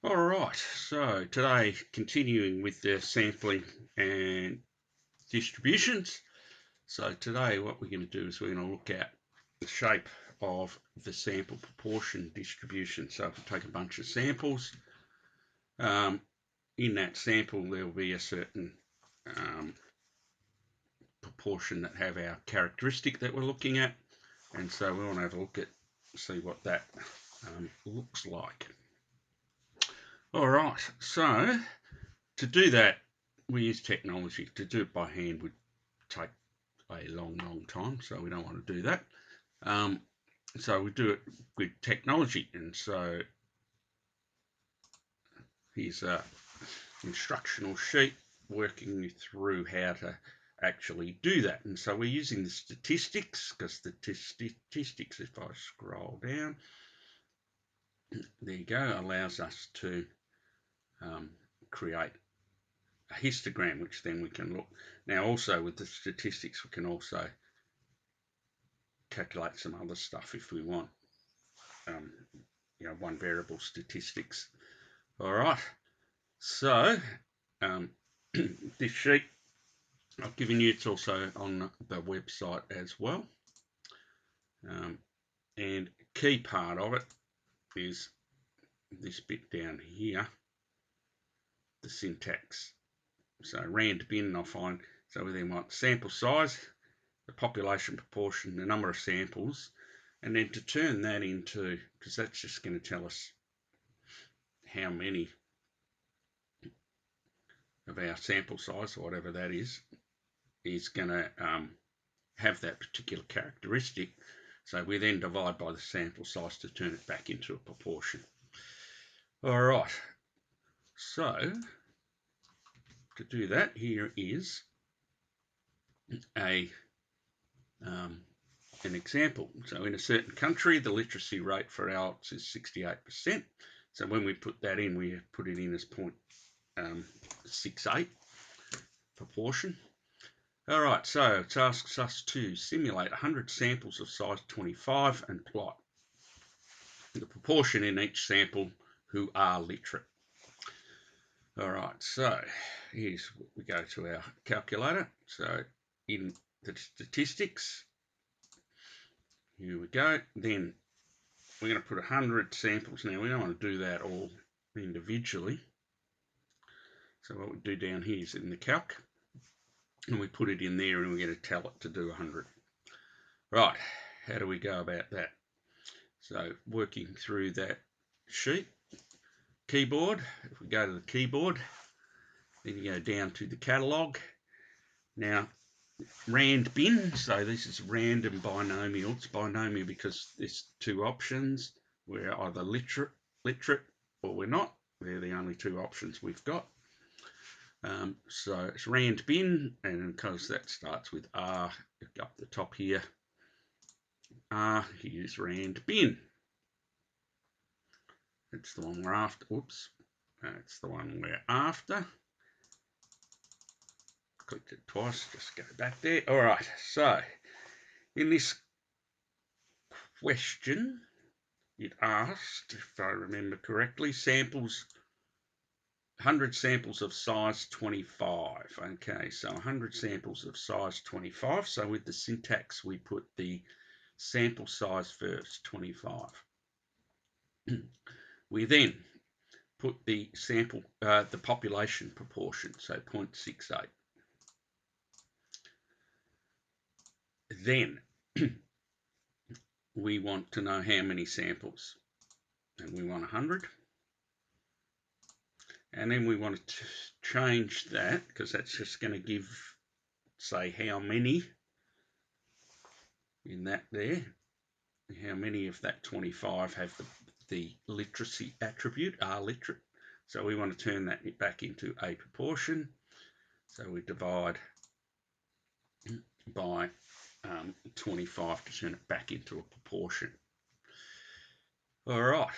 All right, so today continuing with the sampling and distributions. So today what we're going to do is we're going to look at the shape of the sample proportion distribution. So if we take a bunch of samples, in that sample there will be a certain proportion that have our characteristic that we're looking at, and so we want to have a look at see what that looks like. All right, so to do that, we use technology. To do it by hand would take a long time, so we don't want to do that. So we do it with technology, and so here's a instructional sheet working you through how to actually do that. And so we're using the statistics, because the statistics, if I scroll down, there you go, allows us to create a histogram, which then we can look. Now also with the statistics, we can also calculate some other stuff if we want, one variable statistics. All right, so this sheet I've given you, it's also on the website as well. And key part of it is this bit down here, the syntax. So rand bin, I'll find, so we then want sample size, the population proportion, the number of samples, and then to turn that into, because that's just going to tell us how many of our sample size, or whatever that is going to have that particular characteristic. So we then divide by the sample size to turn it back into a proportion. All right, so to do that, here is an example. So in a certain country, the literacy rate for adults is 68%. So when we put that in, we put it in as 0.68 proportion. All right, so it asks us to simulate 100 samples of size 25 and plot the proportion in each sample who are literate. All right, so here's what we go to our calculator. So in the statistics, here we go. Then we're going to put 100 samples. Now we don't want to do that all individually. So what we do down here is in the calc, and we put it in there, and we're going to tell it to do 100. Right, how do we go about that? So working through that sheet, keyboard, if we go to the keyboard, then you go down to the catalogue. Now, rand bin, so this is random binomial. It's binomial because there's two options. We're either literate or we're not. They're the only two options we've got. So it's rand bin, and of course that starts with R up the top here. R, here's rand bin. It's the one we're after. Whoops, that's the one we're after. Clicked it twice, just go back there. All right, so in this question, it asked, if I remember correctly, samples, 100 samples of size 25. Okay, so 100 samples of size 25. So with the syntax, we put the sample size first, 25. We then put the sample, the population proportion, so 0.68. Then we want to know how many samples, and we want 100. And then we want to change that, because that's just going to give, say, how many in that there, how many of that 25 have the literacy attribute, are literate. So we want to turn that back into a proportion. So we divide by 25 to turn it back into a proportion. All right.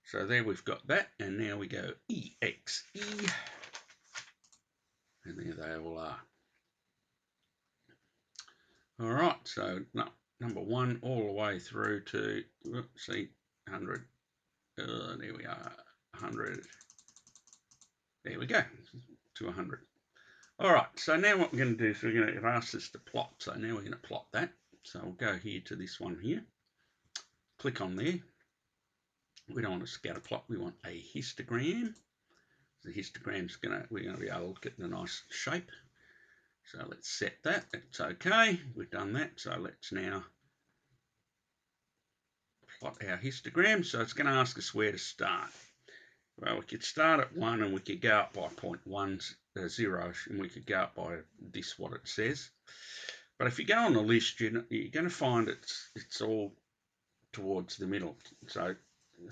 So there we've got that, and now we go EXE, and there they all are. All right, so number one all the way through to, see, 100. There we are, 100. There we go, to 100. All right, so now what we're going to do is we're going to ask us to plot. So now we're going to plot that. So we'll go here to this one here. Click on there. We don't want a scatter plot. We want a histogram. The histogram's we're going to be able to get the nice shape. So let's set that. It's okay. We've done that. So let's now plot our histogram. So it's going to ask us where to start. Well, we could start at 1 and we could go up by 0.10 and we could go up by this, what it says. But if you go on the list, you're going to find it's all towards the middle. So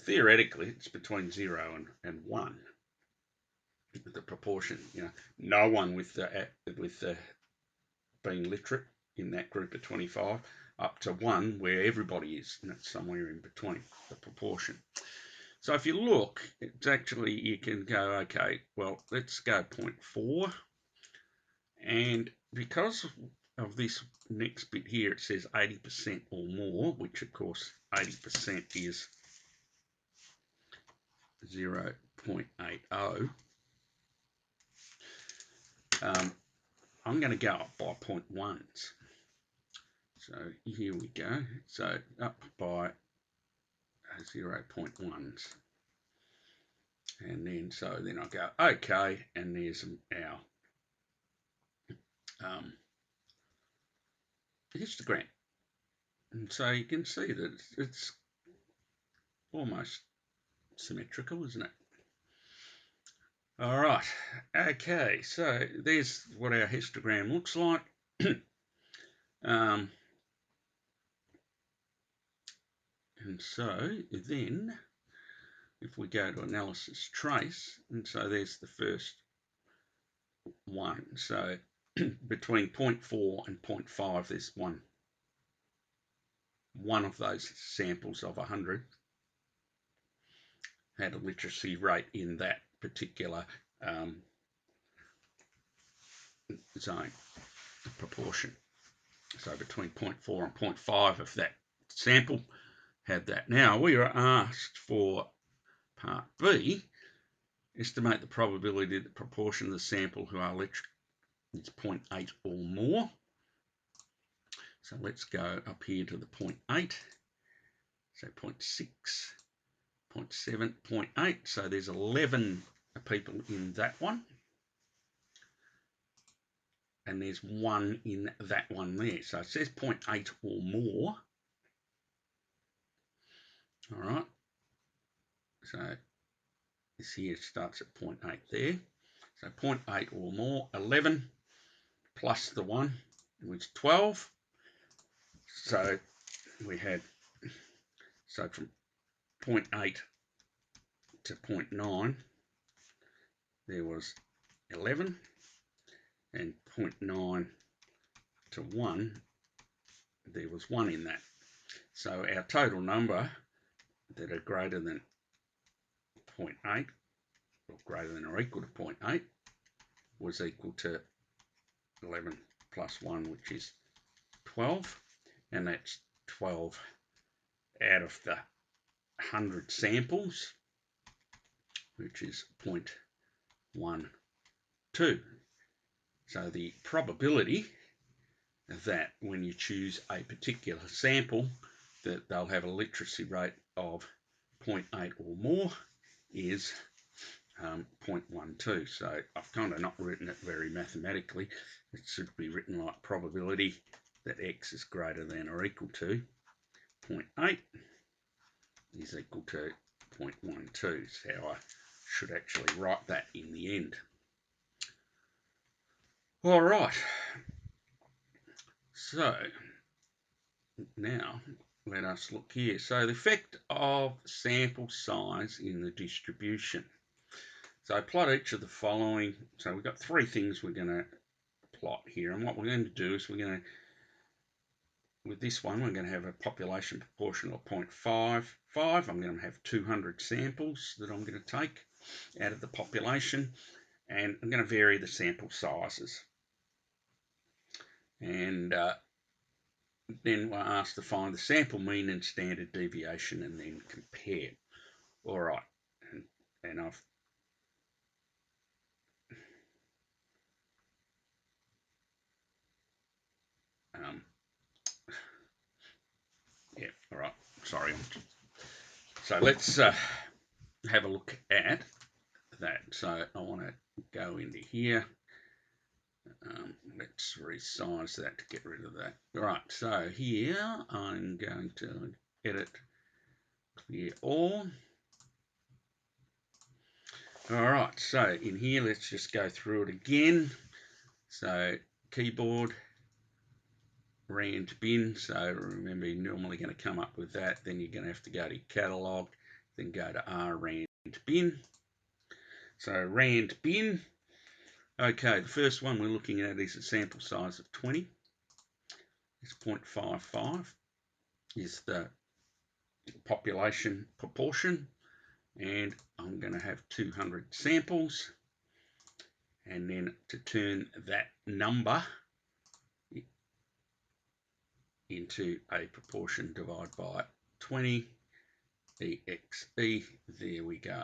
theoretically, it's between 0 and 1. The proportion, no one with being literate in that group of 25, up to 1 where everybody is, and it's somewhere in between, the proportion. So if you look, it's actually, you can go, okay, well, let's go 0.4, and because of this next bit here, it says 80% or more, which of course 80% is 0.80. I'm going to go up by 0.1s. So here we go. So up by 0.1s. And then, then I'll go, okay, and there's our histogram. And so you can see that it's almost symmetrical, isn't it? All right, okay, so there's what our histogram looks like. And so then if we go to analysis trace, and so there's the first one. So between 0.4 and 0.5, there's one of those samples of 100 had a literacy rate in that particular zone proportion. So between 0.4 and 0.5 of that sample had that. Now we were asked for part B, estimate the probability that the proportion of the sample who are literate is 0.8 or more. So let's go up here to the 0.8, so 0.6, 0.7, 0.8. So there's 11 people in that one. And there's 1 in that one there. So it says 0.8 or more. All right. So this here starts at 0.8 there. So 0.8 or more, 11 plus the 1, which is 12. So we had, so from 0.8 to 0.9, there was 11, and 0.9 to 1, there was 1 in that. So our total number that are greater than 0.8, or greater than or equal to 0.8, was equal to 11 plus 1, which is 12, and that's 12 out of the 100 samples, which is 0.12. So the probability that when you choose a particular sample that they'll have a literacy rate of 0.8 or more is 0.12. So I've kind of not written it very mathematically. It should be written like probability that x is greater than or equal to 0.8 is equal to 0.12. Is how I should actually write that in the end. All right. So now let us look here. So the effect of sample size in the distribution. So I plot each of the following. So we've got 3 things we're going to plot here. And what we're going to do is we're going to, with this one, we're going to have a population proportion of 0.55. I'm going to have 200 samples that I'm going to take out of the population. And I'm going to vary the sample sizes. And then we're asked to find the sample mean and standard deviation and then compare. All right, and and I've yeah, all right, sorry. So let's have a look at that. So I want to go into here. Let's resize that to get rid of that. All right, so here I'm going to edit, clear all. All right, so in here, let's just go through it again. So keyboard, rand bin. So remember, you're normally going to come up with that. Then you're going to have to go to catalog, then go to rand bin. So rand bin. Okay, the first one we're looking at is a sample size of 20. It's 0.55 is the population proportion, and I'm going to have 200 samples, and then to turn that number into a proportion, divide by 20, EXE, there we go.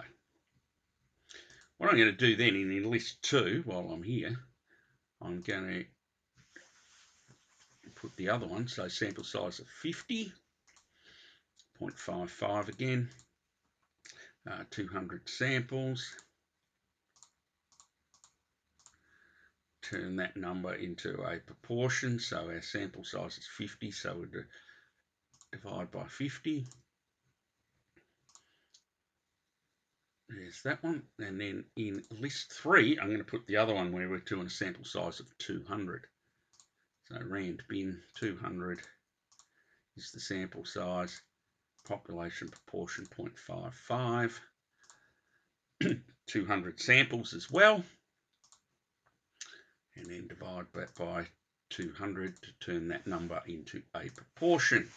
What I'm going to do then in list 2, while I'm here, I'm going to put the other one, so sample size of 50, 0.55 again, 200 samples, turn that number into a proportion, so our sample size is 50, so we'll divide by 50. There's that one, and then in list 3, I'm going to put the other one where we're doing a sample size of 200. So rand bin 200 is the sample size, population proportion 0.55, 200 samples as well, and then divide that by 200 to turn that number into a proportion.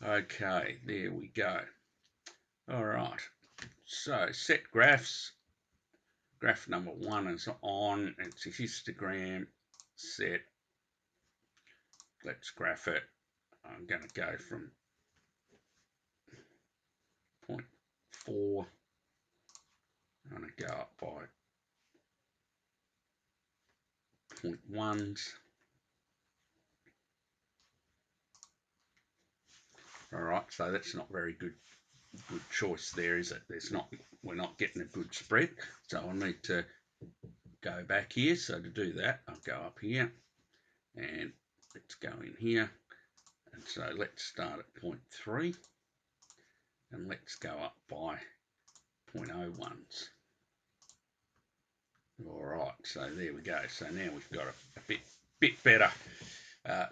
Okay, there we go. All right, so set graphs. Graph number 1 is on. It's a histogram set. Let's graph it. I'm going to go from 0.4. I'm going to go up by 0.1s. All right, so that's not very good choice there, is it? We're not getting a good spread. So I'll need to go back here. So to do that, I'll go up here and let's go in here. And so let's start at 0.3 and let's go up by 0.01s. All right, so there we go. So now we've got a bit better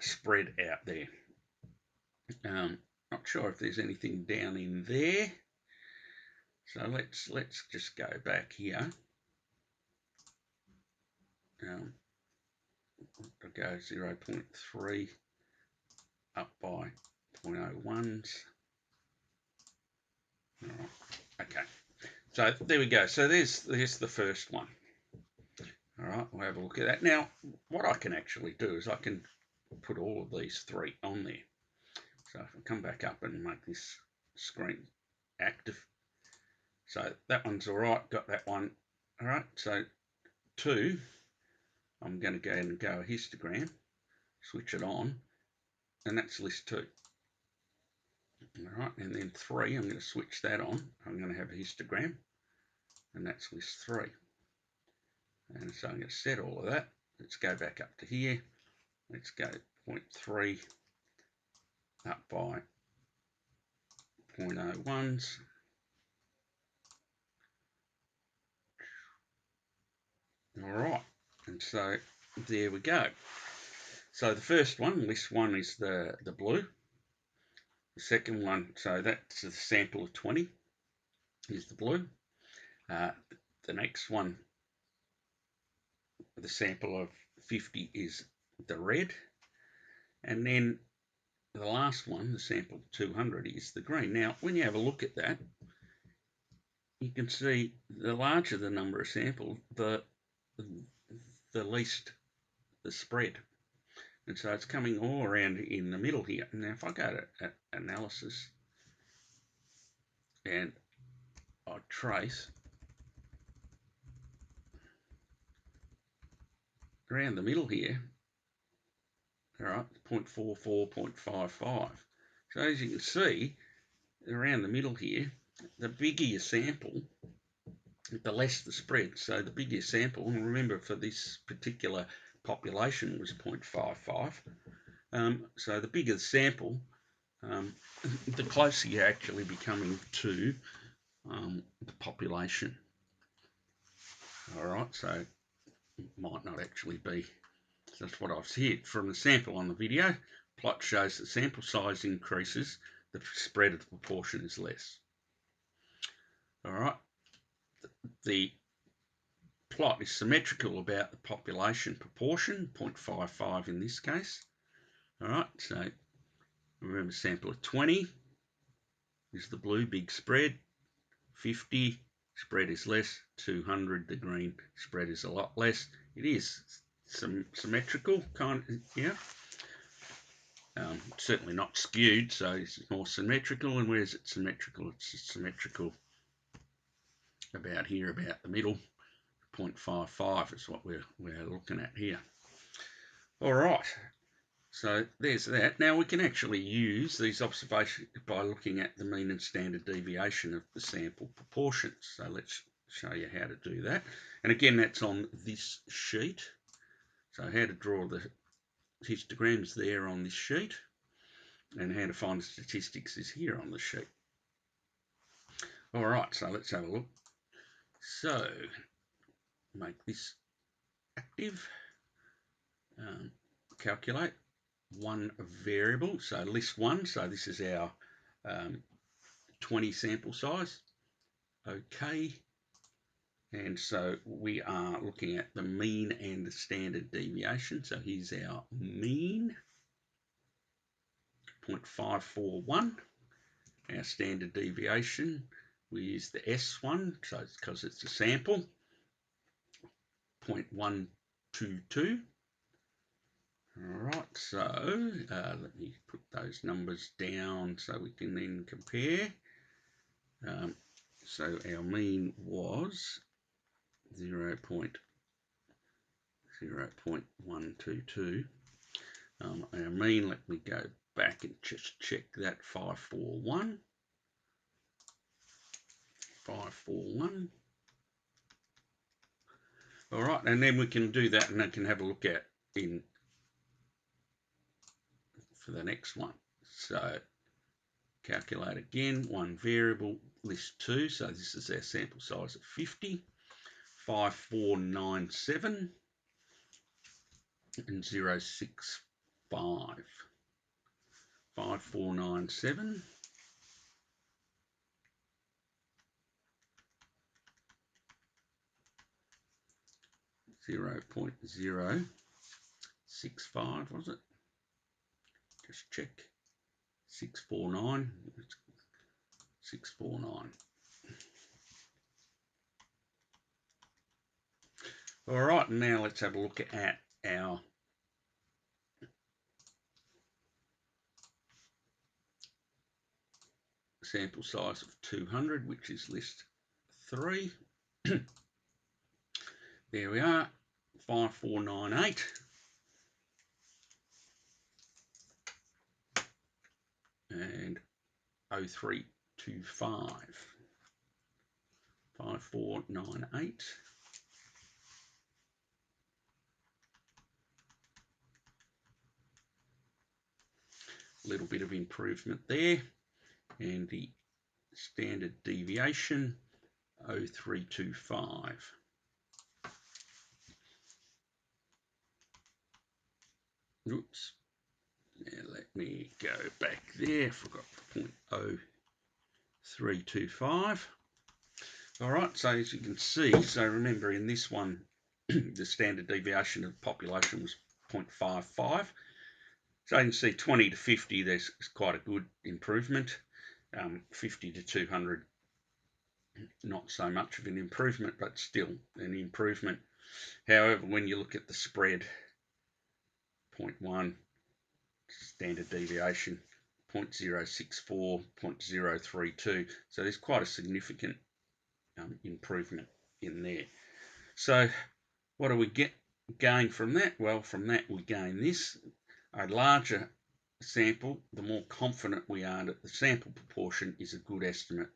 spread out there. Not sure if there's anything down in there. So let's just go back here. I'll go 0.3 up by 0.01s. All right, okay. So there we go. So there's the first one. All right, we'll have a look at that. Now, what I can actually do is I can put all of these 3 on there. So if I come back up and make this screen active. So that one's all right, got that one. All right, so 2, I'm going to go ahead and go a histogram, switch it on, and that's list 2. All right, and then 3, I'm going to switch that on. I'm going to have a histogram, and that's list 3. And so I'm going to set all of that. Let's go back up to here. Let's go 0.3 up by 0.01s. All right, and so there we go. So the first one, list 1, is the blue. The second one, so that's the sample of 20, is the blue. The next one, the sample of 50, is the red. And then the last one, the sample of 200, is the green. Now, when you have a look at that, you can see the larger the number of samples, the least the spread. And so it's coming all around in the middle here. Now, if I go to analysis and I trace around the middle here, all right, 0.44, 0.55. So as you can see, around the middle here, the bigger your sample, the less the spread. So the bigger your sample, and remember for this particular population was 0.55. So the bigger the sample, the closer you're actually becoming to the population. All right, so it might not actually be. So that's what I've said. From the sample on the video, plot shows the sample size increases, the spread of the proportion is less. All right, the plot is symmetrical about the population proportion, 0.55 in this case. All right, so remember sample of 20 is the blue, big spread. 50, spread is less. 200, the green, spread is a lot less. It is symmetrical, kind of, yeah. Certainly not skewed, so it's more symmetrical. And where's it symmetrical? It's symmetrical about here, about the middle. 0.55 is what we're looking at here. All right, so there's that. Now we can actually use these observations by looking at the mean and standard deviation of the sample proportions. So let's show you how to do that. And again, that's on this sheet. So how to draw the histograms there on this sheet, and how to find the statistics is here on the sheet. All right, so let's have a look. So make this active, calculate one variable, so list one, so this is our 20 sample size. Okay, and so we are looking at the mean and the standard deviation. So here's our mean, 0.541. Our standard deviation, we use the S1, so it's because it's a sample, 0.122. All right, so let me put those numbers down so we can then compare. So our mean was 0.122. Our mean, let me go back and just check that, 541. 541. All right, and then we can do that, and I can have a look at in for the next one. So calculate again, one variable, list two. So this is our sample size of 50, 5497 and 065. 5497 0.065, was it? Just check. 649. 649. All right, now let's have a look at our sample size of 200, which is list 3. There we are, 5498. And 0325. 5498. A little bit of improvement there. And the standard deviation, 0325. Oops. Now let me go back there. Forgot the 0.0325. All right, so as you can see, so remember in this one, the standard deviation of the population was 0.55. So you can see 20 to 50, there's quite a good improvement. 50 to 200, not so much of an improvement, but still an improvement. However, when you look at the spread, 0.1, standard deviation, 0.064, 0.032, so there's quite a significant improvement in there. So what do we gain from that? Well, from that we gain this. A larger sample, the more confident we are that the sample proportion is a good estimate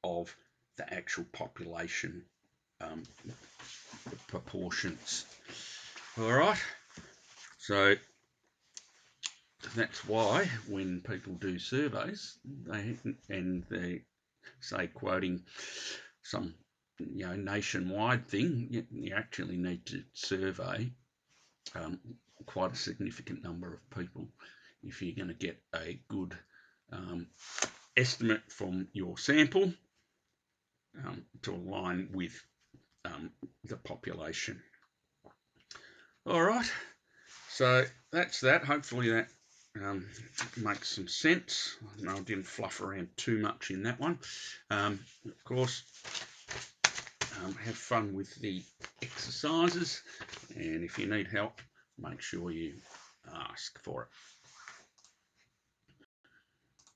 of the actual population proportions. All right, so that's why when people do surveys, they say quoting some nationwide thing, you actually need to survey quite a significant number of people if you're going to get a good estimate from your sample to align with the population. All right, so that's that. Hopefully that makes some sense. I didn't fluff around too much in that one. Of course, have fun with the exercises, and if you need help, make sure you ask for it.